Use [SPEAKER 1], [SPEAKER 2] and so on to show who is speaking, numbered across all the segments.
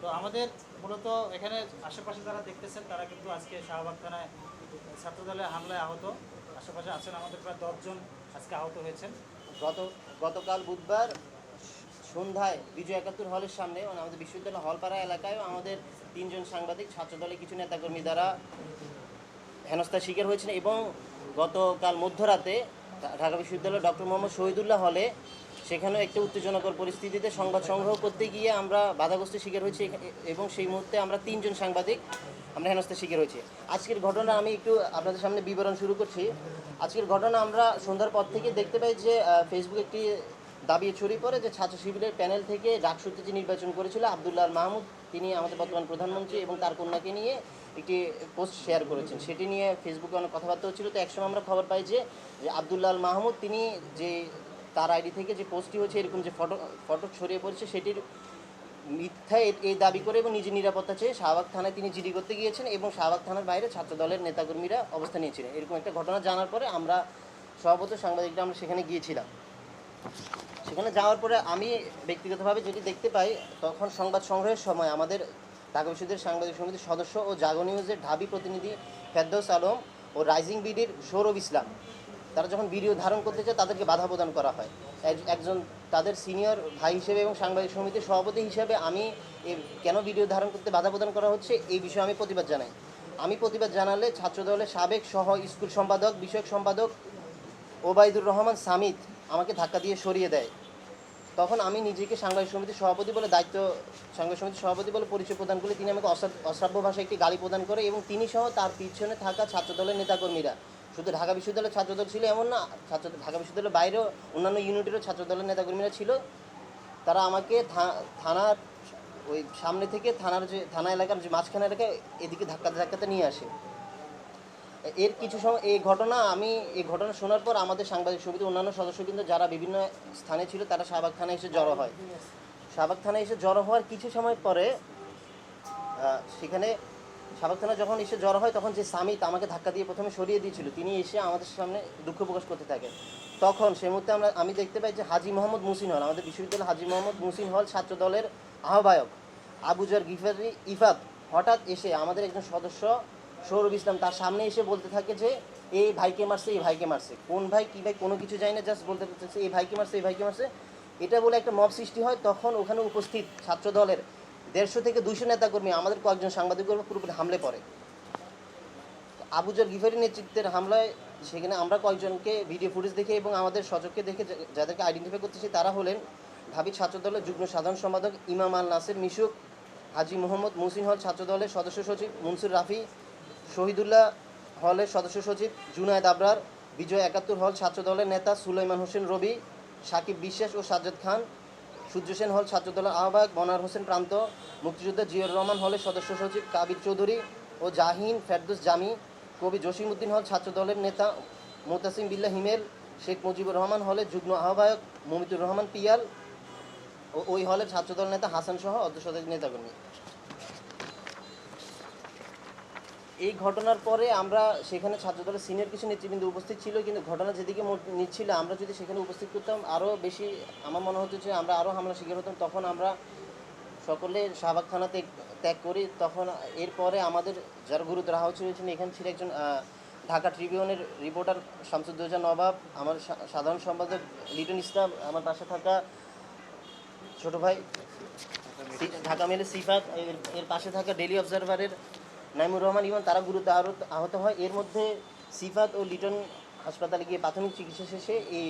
[SPEAKER 1] তো আমাদের মূলত এখানে আশেপাশে যারা দেখতেছেন তারা কিন্তু আজকে শাহবাগ থানায় ছাত্রদলের হামলায় আহত, আশেপাশে আছেন আমাদের প্রায় 10 জন আজকে আহত হয়েছেন।
[SPEAKER 2] গতকাল বুধবার সন্ধ্যায় বিজয় একাত্তর হলের সামনে মানে আমাদের বিশ্ববিদ্যালয় হলপাড়া এলাকায় আমাদের 3 জন সাংবাদিক ছাত্রদলের কিছু নেতাকর্মী দ্বারা হেনস্থার শিকার হয়েছেন এবং গতকাল মধ্যরাতে ঢাকা বিশ্ববিদ্যালয় ডক্টর মোহাম্মদ শহীদুল্লাহ হলে সেখানেও একটা উত্তেজনাকর পরিস্থিতিতে সংবাদ সংগ্রহ করতে গিয়ে আমরা বাধাগ্রস্তের শিকার হয়েছি এবং সেই মুহূর্তে আমরা 3 জন সাংবাদিক আমরা হেনস্থার শিকার হয়েছি। আজকের ঘটনা আমি একটু আপনাদের সামনে বিবরণ শুরু করছি। আজকের ঘটনা আমরা সন্ধ্যার পর থেকে দেখতে পাই যে ফেসবুকে একটি দাবি ছড়িয়ে পড়ে যে ছাত্র শিবিরের প্যানেল থেকে ডাকসুতে যে নির্বাচন করেছিল আবদুল্লাহ মাহমুদ, তিনি আমাদের বর্তমান প্রধানমন্ত্রী এবং তার কন্যাকে নিয়ে একটি পোস্ট শেয়ার করেছেন, সেটি নিয়ে ফেসবুকে অনেক কথাবার্তা হচ্ছিল। তো একসময় আমরা খবর পাই যে আবদুল্লাহ মাহমুদ তিনি যে তার আইডি থেকে যে পোস্টটি হচ্ছে এরকম যে ফটো ছড়িয়ে পড়েছে সেটির মিথ্যা এই দাবি করে এবং নিজের নিরাপত্তা চেয়ে শাহবাগ থানায় তিনি জিডি করতে গিয়েছেন এবং শাহবাগ থানার বাইরে ছাত্রদলের নেতাকর্মীরা অবস্থান নিয়েছিলেন। এরকম একটা ঘটনা জানার পরে আমরা সভাপতি সাংবাদিকরা আমরা সেখানে গিয়েছিলাম। সেখানে যাওয়ার পরে আমি ব্যক্তিগতভাবে যেটি দেখতে পাই, তখন সংবাদ সংগ্রহের সময় আমাদের ঢাকা বিশ্ববিদ্যালয়ের সাংবাদিক সমিতির সদস্য ও জাগো নিউজের ঢাবি প্রতিনিধি ফেরদৌস আলম ও রাইজিং বিডির সৌরভ ইসলাম তারা যখন ভিডিও ধারণ করতে চায় তাদেরকে বাধা প্রদান করা হয়। একজন তাদের সিনিয়র ভাই হিসেবে এবং সাংবাদিক সমিতির সভাপতি হিসেবে আমি কেন ভিডিও ধারণ করতে বাধা প্রদান করা হচ্ছে এই বিষয়ে আমি প্রতিবাদ জানাই। আমি প্রতিবাদ জানালে ছাত্রদলের সাবেক সহ স্কুল সম্পাদক বিষয়ক সম্পাদক ওবায়দুর রহমান সামিদ আমাকে ধাক্কা দিয়ে সরিয়ে দেয়। তখন আমি নিজেকে সাংবাদিক সমিতির সভাপতি বলে সাংবাদিক সমিতির সভাপতি বলে পরিচয় প্রদান করলে তিনি আমাকে অশ্রাব্য ভাষায় একটি গালি প্রদান করে এবং তিনি সহ তার পিছনে থাকা ছাত্রদলের নেতাকর্মীরা, শুধু ঢাকা বিশ্ববিদ্যালয়ের ছাত্রদল ছিল এমন না, ঢাকা বিশ্ববিদ্যালয়ের বাইরেও অন্যান্য ইউনিটেরও ছাত্রদলের নেতাকর্মীরা ছিল, তারা আমাকে থানার ওই সামনে থেকে থানা এলাকার যে মাঝখানে এলাকায় এদিকে ধাক্কাতে নিয়ে আসে। এর কিছু সময় এই ঘটনা শোনার পর আমাদের সাংবাদিক সমিতির অন্যান্য সদস্য কিন্তু যারা বিভিন্ন স্থানে ছিল তারা শাহবাগ থানায় এসে জড়ো হয়। শাহবাগ থানায় এসে জড়ো হওয়ার কিছু সময় পরে সেখানে শাহবাগ থানায় যখন এসে জড়ো হয় তখন যে সামিত আমাকে ধাক্কা দিয়ে প্রথমে সরিয়ে দিয়েছিল তিনি এসে আমাদের সামনে দুঃখ প্রকাশ করতে থাকেন। তখন সেই মুহূর্তে আমি দেখতে পাই যে হাজী মোহাম্মদ মুহসিন হল, আমাদের বিশ্ববিদ্যালয়ের হাজী মোহাম্মদ মুহসিন হল ছাত্র দলের আহ্বায়ক আবুজার গিফারি ইফাত হঠাৎ এসে আমাদের একজন সদস্য সৌরভ ইসলাম তার সামনে এসে বলতে থাকে যে এই ভাইকে মারছে, এই ভাইকে মারছে, কোন ভাই কী ভাই কোনো কিছু যায় না, জাস্ট বলতে থাকছে এই ভাইকে মারছে, এই ভাইকে মারছে, এটা বলে একটা মব সৃষ্টি হয়। তখন ওখানে উপস্থিত ছাত্র দলের 150 থেকে 200 নেতাকর্মী আমাদের কয়েকজন সাংবাদিকের উপর পুরোপুরি হামলে পড়ে। আবুজার গিফারি নেতৃত্বের হামলায় সেখানে আমরা কয়েকজনকে ভিডিও ফুটেজ দেখে এবং আমাদের সচককে দেখে যাদেরকে আইডেন্টিফাই করতেছি তারা হলেন ঢাবি ছাত্রদলের যুগ্ম সাধারণ সম্পাদক ইমাম আল নাসির মিশুক, হাজী মোহাম্মদ মুহসিন হল ছাত্রদলের সদস্য সচিব মনসুর রাফি, শহীদুল্লাহ হলের সদস্য সচিব জুনায়েদ আবরার, বিজয় একাত্তর হল ছাত্রদলের নেতা সুলাইমান হোসেন রবি, সাকিব বিশ্বাস ও সাজ্জাদ খান, সূর্য সেন হল ছাত্রদলের আহ্বায়ক মনোয়ার হোসেন প্রান্ত, মুক্তিযোদ্ধা জিয়র রহমান হলের সদস্য সচিব কাবির চৌধুরী ও জাহিন ফেরদৌস জামি, কবি জসিমউদ্দিন হল ছাত্রদলের নেতা মোতাসিম বিল্লাহ হিমেল, শেখ মুজিবুর রহমান হলের যুগ্ম আহ্বায়ক মমিতুর রহমান পিয়াল ও ওই হলের ছাত্রদল নেতা হাসান সহ অর্ধশতাধিক নেতাকর্মী। এই ঘটনার পরে আমরা সেখানে ছাত্রদলের সিনিয়র কিছু নেতৃবৃন্দ উপস্থিত ছিল, কিন্তু ঘটনা যেদিকে নিচ্ছিল আমরা যদি সেখানে উপস্থিত করতাম আরও বেশি আমার মনে হতো যে আমরা আরও হামলা শিকার হতাম। তখন আমরা সকলে শাহবাগ থানাতে ত্যাগ করি। তখন এরপরে আমাদের যারা গুরুতর আহত হয়েছেন এখানে ছিল একজন ঢাকা ট্রিবিউনের রিপোর্টার শামসুদ্দৌজা নবাব, আমার সাধারণ সম্পাদক লিটন ইসলাম, আমার পাশে থাকা ছোটো ভাই ঢাকা মেলে সিফাত, এর পাশে থাকা ডেলি অবজারভারের নাইমুর রহমান ইমান, তারা গুরুতর আহত হয়। এর মধ্যে সিফাত ও লিটন হাসপাতালে গিয়ে প্রাথমিক চিকিৎসা শেষে এই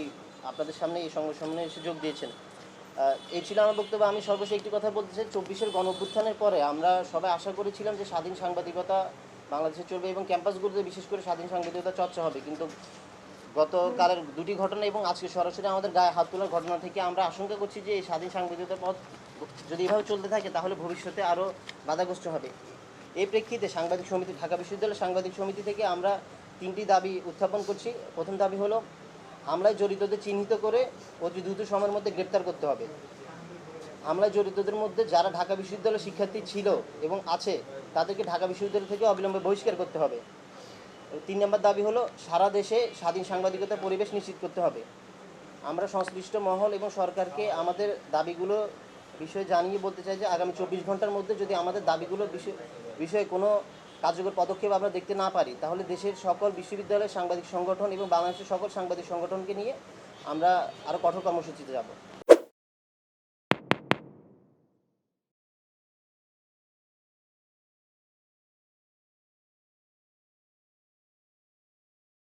[SPEAKER 2] আপনাদের সামনে এই সংবাদ সম্মেলনে এসে যোগ দিয়েছেন। এই ছিল আমার বক্তব্য। আমি সর্বশেষ একটি কথা বলতে চাই, 24-এর গণঅভ্যুত্থানের পরে আমরা সবাই আশা করেছিলাম যে স্বাধীন সাংবাদিকতা বাংলাদেশে চলবে এবং ক্যাম্পাসগুলোতে বিশেষ করে স্বাধীন সাংবাদিকতা চর্চা হবে, কিন্তু গতকালের দুটি ঘটনা এবং আজকে সরাসরি আমাদের গায়ে হাত তোলার ঘটনা থেকে আমরা আশঙ্কা করছি যে এই স্বাধীন সাংবাদিকতার পথ যদি এভাবে চলতে থাকে তাহলে ভবিষ্যতে আরও বাধাগ্রস্ত হবে। এই প্রেক্ষিতে সাংবাদিক সমিতি ঢাকা বিশ্ববিদ্যালয় সাংবাদিক সমিতি থেকে আমরা 3টি দাবি উত্থাপন করছি। প্রথম দাবি হলো হামলায় জড়িতদের চিহ্নিত করে অতি দ্রুত সময়ের মধ্যে গ্রেপ্তার করতে হবে। হামলায় জড়িতদের মধ্যে যারা ঢাকা বিশ্ববিদ্যালয়ের শিক্ষার্থী ছিল এবং আছে তাদেরকে ঢাকা বিশ্ববিদ্যালয় থেকে অবিলম্বে বহিষ্কার করতে হবে। 3 নম্বর দাবি হলো সারা দেশে স্বাধীন সাংবাদিকতার পরিবেশ নিশ্চিত করতে হবে। আমরা সংশ্লিষ্ট মহল এবং সরকারকে আমাদের দাবিগুলো বিষয়ে জানিয়ে বলতে চাই যে আগামী 24 ঘন্টার মধ্যে যদি আমাদের দাবিগুলোর বিষয়ে কোনো কার্যকর পদক্ষেপ আমরা দেখতে না পারি, তাহলে দেশের সকল বিশ্ববিদ্যালয়ের সাংবাদিক সংগঠন এবং বাংলাদেশের সকল সাংবাদিক সংগঠনকে নিয়ে আমরা আরও কঠোর কর্মসূচিতে যাব।